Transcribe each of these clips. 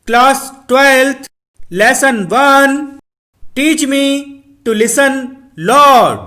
Class 12th, Lesson 1. Teach me to listen, Lord.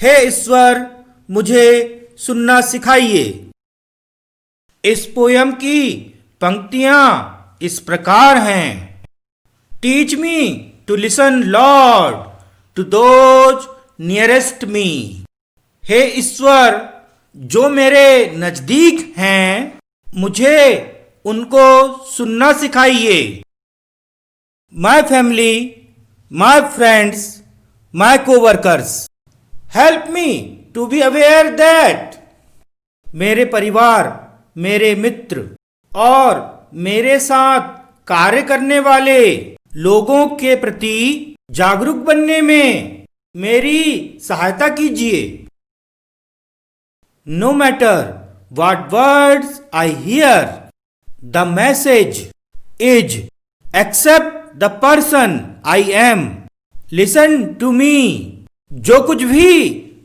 हे ईश्वर, मुझे सुनना सिखाइए। इस पोयम की पंक्तियां इस प्रकार हैं। Teach me to listen, Lord, to those nearest me. हे ईश्वर, जो मेरे नजदीक हैं, मुझे उनको सुनना सिखाइए। My family, my friends, my co-workers, help me to be aware that मेरे परिवार, मेरे मित्र और मेरे साथ कार्य करने वाले लोगों के प्रति जागरूक बनने में मेरी सहायता कीजिए। No matter what words I hear, the message is accept the person I am. Listen to me. जो कुछ भी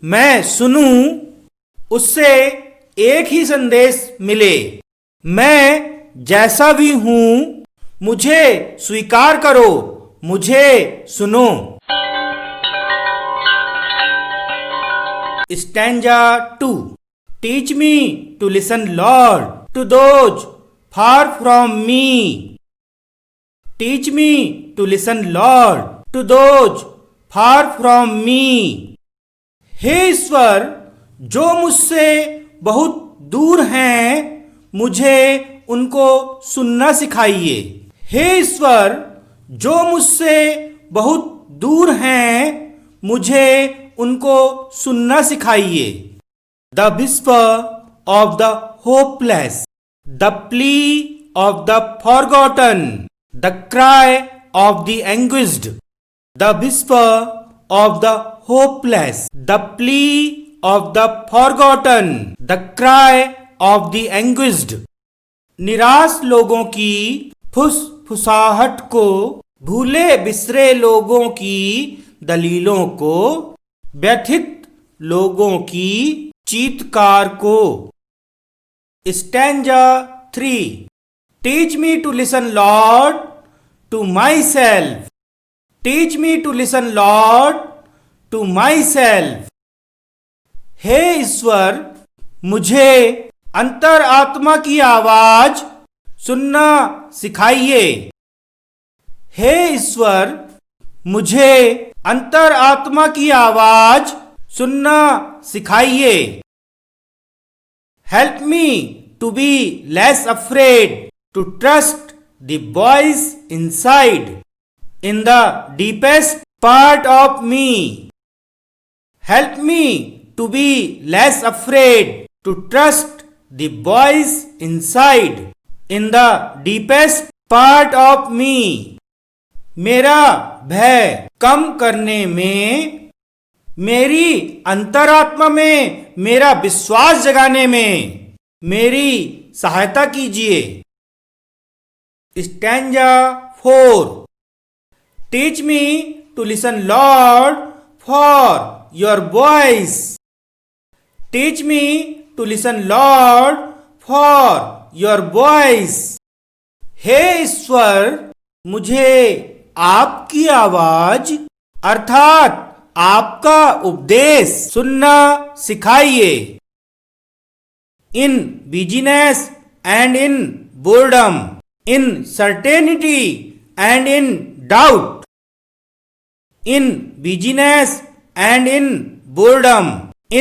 मैं सुनूं, उससे एक ही संदेश मिले। मैं जैसा भी हूं, मुझे स्वीकार करो, मुझे सुनो। Stanza 2. Teach me to listen, Lord, to those far from me. Teach me to listen, Lord, to those far from me. हे ईश्वर, जो मुझसे बहुत दूर हैं, मुझे उनको सुनना सिखाइए। हे ईश्वर, जो मुझसे बहुत दूर हैं, मुझे उनको सुनना सिखाइए। The whisper of the hopeless, the plea of the forgotten, the cry of the anguished. The whisper of the hopeless, the plea of the forgotten, the cry of the anguished. निराश लोगों की फुसफुसाहट को, भूले बिसरे लोगों की दलीलों को, व्यथित लोगों की चीत्कार को। Stanza 3. Teach me to listen, Lord, to myself. Teach me to listen, Lord, to myself. हे ईश्वर, मुझे अंतर आत्मा की आवाज सुनना सिखाइए। हे ईश्वर, मुझे अंतर आत्मा की आवाज सुनना सिखाइए। Help me to be less afraid to trust the voice inside, in the deepest part of me. Help me to be less afraid to trust the voice inside, in the deepest part of me. मेरा भय कम करने में, मेरी अंतरात्मा में मेरा विश्वास जगाने में मेरी सहायता कीजिए। Stanza 4. Teach me to listen, Lord, for your voice. Teach me to listen, Lord, for your voice. हे ईश्वर, मुझे आपकी आवाज अर्थात आपका उपदेश सुनना सिखाइए। In busyness and in boredom, in certainty and in doubt. In busyness and in boredom,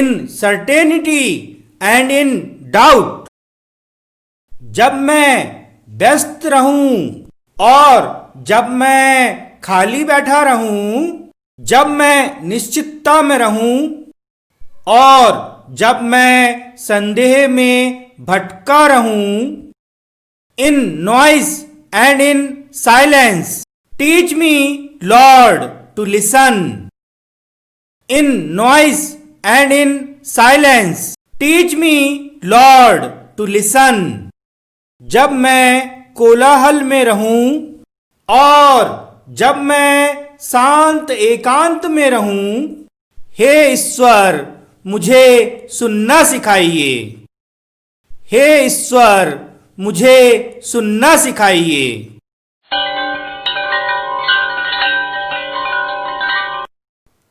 in certainty and in doubt. जब मैं व्यस्त रहूं और जब मैं खाली बैठा रहूं, जब मैं निश्चितता में रहूं और जब मैं संदेह में भटका रहूं। In noise and in silence teach me, lord, to listen. In noise and in silence teach me, lord, to listen. जब मैं कोलाहल में रहूं और जब मैं शांत एकांत में रहूं, हे ईश्वर, मुझे सुनना सिखाइए। हे ईश्वर, मुझे सुनना सिखाइए।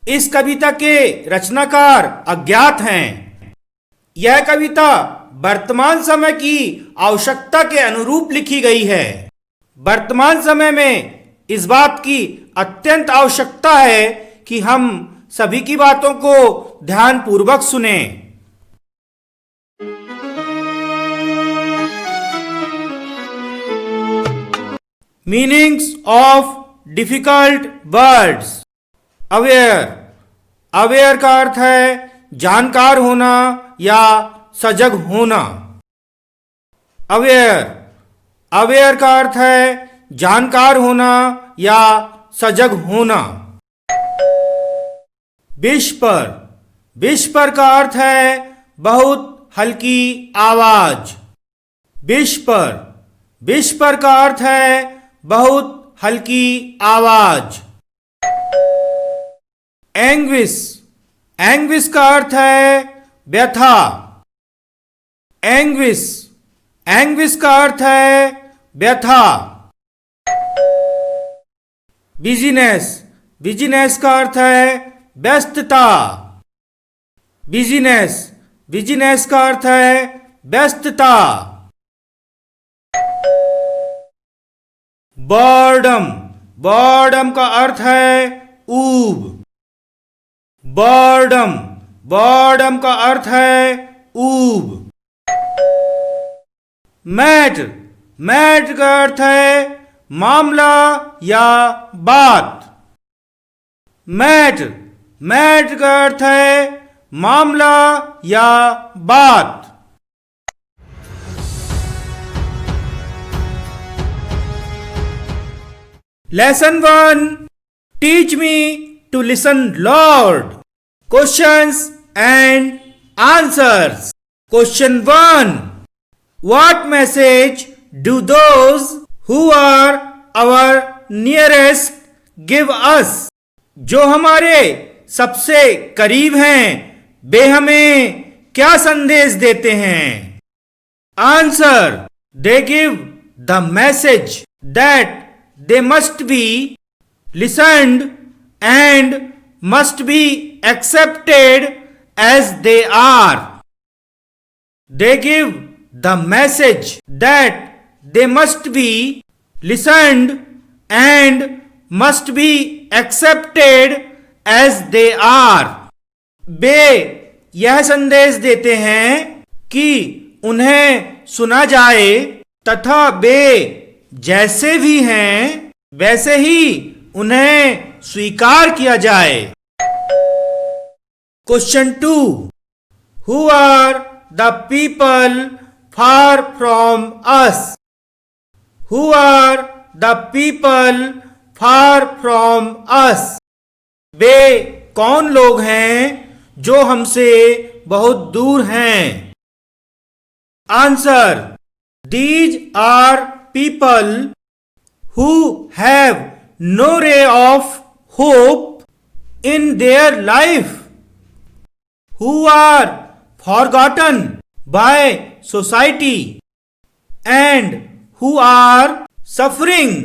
इस कविता के रचनाकार अज्ञात हैं। यह कविता वर्तमान समय की आवश्यकता के अनुरूप लिखी गई है। वर्तमान समय में इस बात की अत्यंत आवश्यकता है कि हम सभी की बातों को ध्यानपूर्वक सुनें। Meanings of difficult words. Aware, aware का अर्थ है जानकार होना या सजग होना। अवेयर, अवेयर का अर्थ है जानकार होना या सजग होना। विस्पर, विस्पर का अर्थ है बहुत हल्की आवाज। विस्पर, विस्पर का अर्थ है बहुत हल्की आवाज। एंग्विश, एंग्विश का अर्थ है व्यथा। एंग्विश, एंग्विश का अर्थ है व्यथा। बिजीनेस, बिजीनेस का अर्थ है व्यस्तता। बिजीनेस, बिजीनेस का अर्थ है व्यस्तता। बॉर्डम, बॉर्डम का अर्थ है ऊब। बॉर्डम, बॉर्डम का अर्थ है ऊब। मैटर, मैटर का अर्थ है मामला या बात। मैटर, मैटर का अर्थ है मामला या बात। Lesson 1. Teach me to listen, Lord. Questions and answers. Question 1. What message do those who are our nearest give us? जो हमारे सबसे करीब हैं वे हमें क्या संदेश देते हैं? Answer. They give the message that they must be listened and must be accepted as they are. They give the message that they must be listened and must be accepted as they are. वे यह संदेश देते हैं कि उन्हें सुना जाए तथा वे जैसे भी हैं वैसे ही उन्हें स्वीकार किया जाए। Question 2. Who are the people far from us? Who are the people far from us? वे कौन लोग हैं जो हमसे बहुत दूर हैं? Answer. These are people who have no ray of hope in their life, who are forgotten by society and who are suffering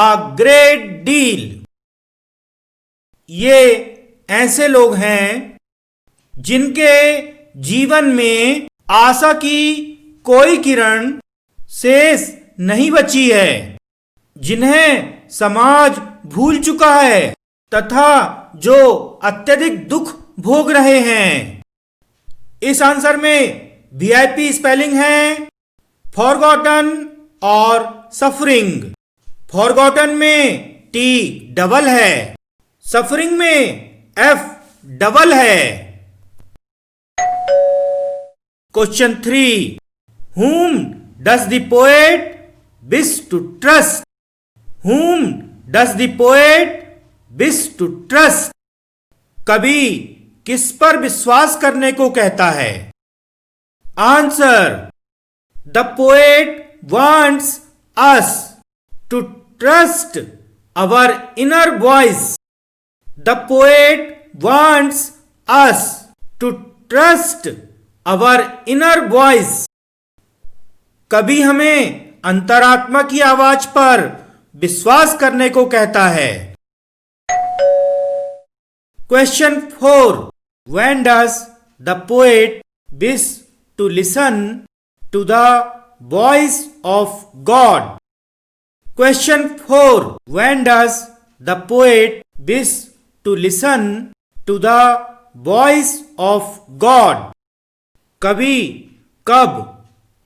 a great deal. ये ऐसे लोग हैं जिनके जीवन में आशा की कोई किरण शेष नहीं बची है, जिन्हें समाज भूल चुका है तथा जो अत्यधिक दुख भोग रहे हैं। इस आंसर में वीआईपी स्पेलिंग है फॉरगॉटन और सफरिंग। फॉरगॉटन में टी डबल है, सफरिंग में एफ डबल है। Question 3. Whom does the poet wish to trust? Whom does the poet wish to trust? कवि किस पर विश्वास करने को कहता है? Answer. The poet wants us to trust our inner voice. The poet wants us to trust our inner voice. कवि हमें अंतरात्मा की आवाज पर विश्वास करने को कहता है। Question 4. When does the poet wish to listen to the voice of God? Question 4. When does the poet wish to listen to the voice of God? कभी कब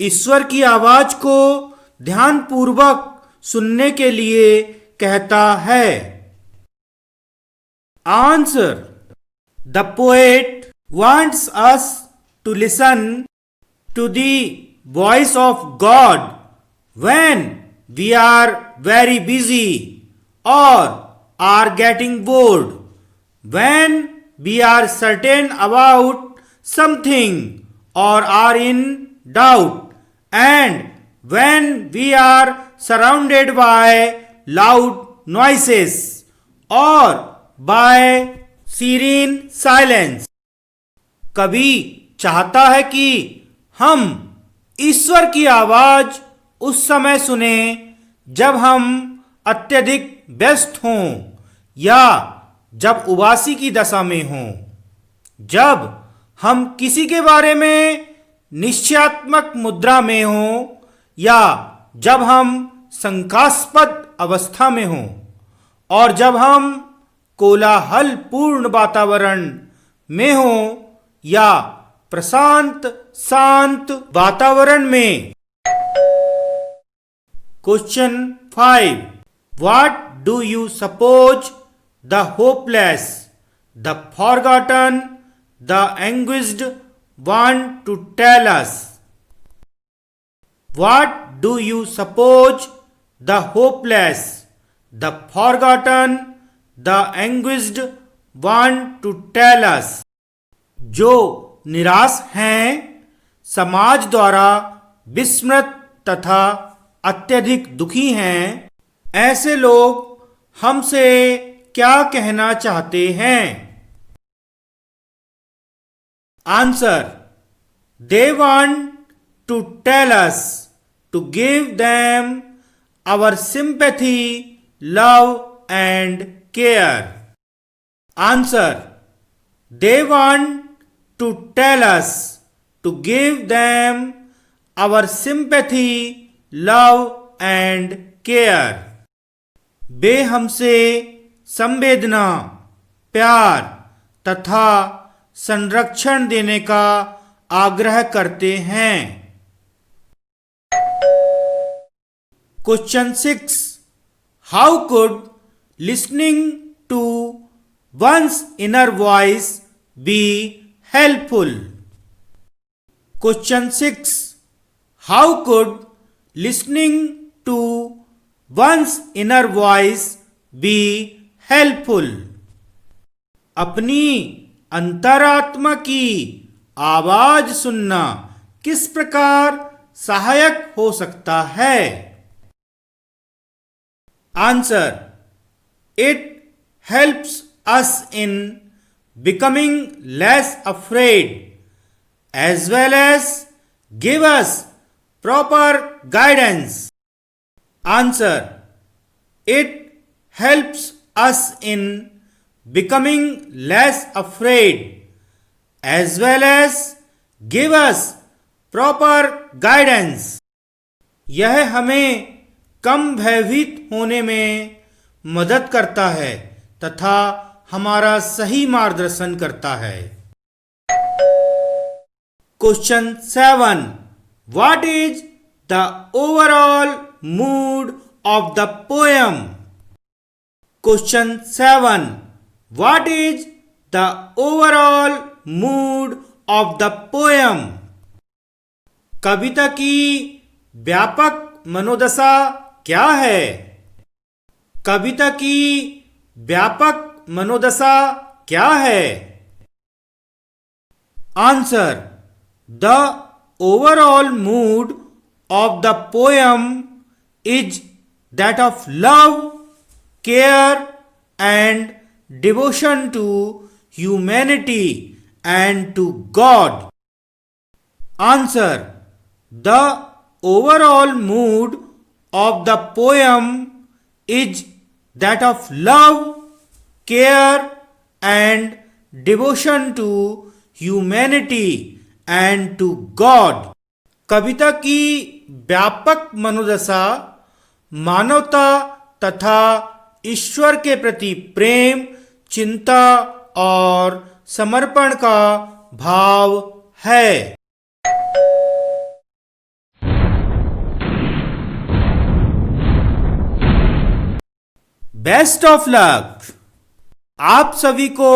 ईश्वर की आवाज को ध्यानपूर्वक सुनने के लिए कहता है? Answer. The poet wants us to listen to the voice of God when we are very busy or are getting bored, when we are certain about something or are in doubt, and when we are surrounded by loud noises or by serene silence. कभी चाहता है कि हम ईश्वर की आवाज उस समय सुने जब हम अत्यधिक व्यस्त हों या जब उबासी की दशा में हों, जब हम किसी के बारे में निश्चयात्मक मुद्रा में हों या जब हम शंकास्पद अवस्था में हों और जब हम कोलाहल पूर्ण वातावरण में हो या प्रशांत शांत वातावरण में. Question 5. What do you suppose the hopeless, the forgotten, the anguished want to tell us? What do you suppose the hopeless, the forgotten, the anguished want to tell us? जो निराश हैं, समाज द्वारा विस्मृत तथा अत्यधिक दुखी हैं, ऐसे लोग हमसे क्या कहना चाहते हैं? Answer. They want to tell us to give them our sympathy, love and care. Answer. They want to tell us to give them our sympathy, love and care. वे हमसे संवेदना, प्यार तथा संरक्षण देने का आग्रह करते हैं. Question 6. How could listening to one's inner voice be helpful? Question 6. How could listening to one's inner voice be helpful? अपनी अंतरात्मा की आवाज सुनना किस प्रकार सहायक हो सकता है? Answer. It helps us in becoming less afraid as well as give us proper guidance. Answer. It helps us in becoming less afraid as well as give us proper guidance. यह हमें कम भयभीत होने में मदद करता है तथा हमारा सही मार्गदर्शन करता है. Question 7. What is the overall mood of the poem? Question 7. What is the overall mood of the poem? कविता की व्यापक मनोदशा क्या है? कविता की व्यापक मनोदशा क्या है? Answer. The overall mood of the poem is that of love, care and devotion to humanity and to God. Answer. The overall mood of the poem is that of love, care and devotion to humanity and to God. कविता की व्यापक मनोदशा मानवता तथा ईश्वर के प्रति प्रेम, चिंता और समर्पण का भाव है। Best of luck. आप सभी को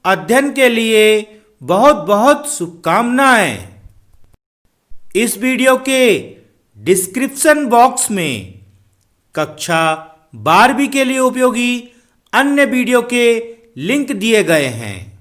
अध्ययन के लिए बहुत बहुत शुभकामनाएं। इस वीडियो के डिस्क्रिप्शन बॉक्स में कक्षा 12वीं के लिए उपयोगी अन्य वीडियो के लिंक दिए गए हैं।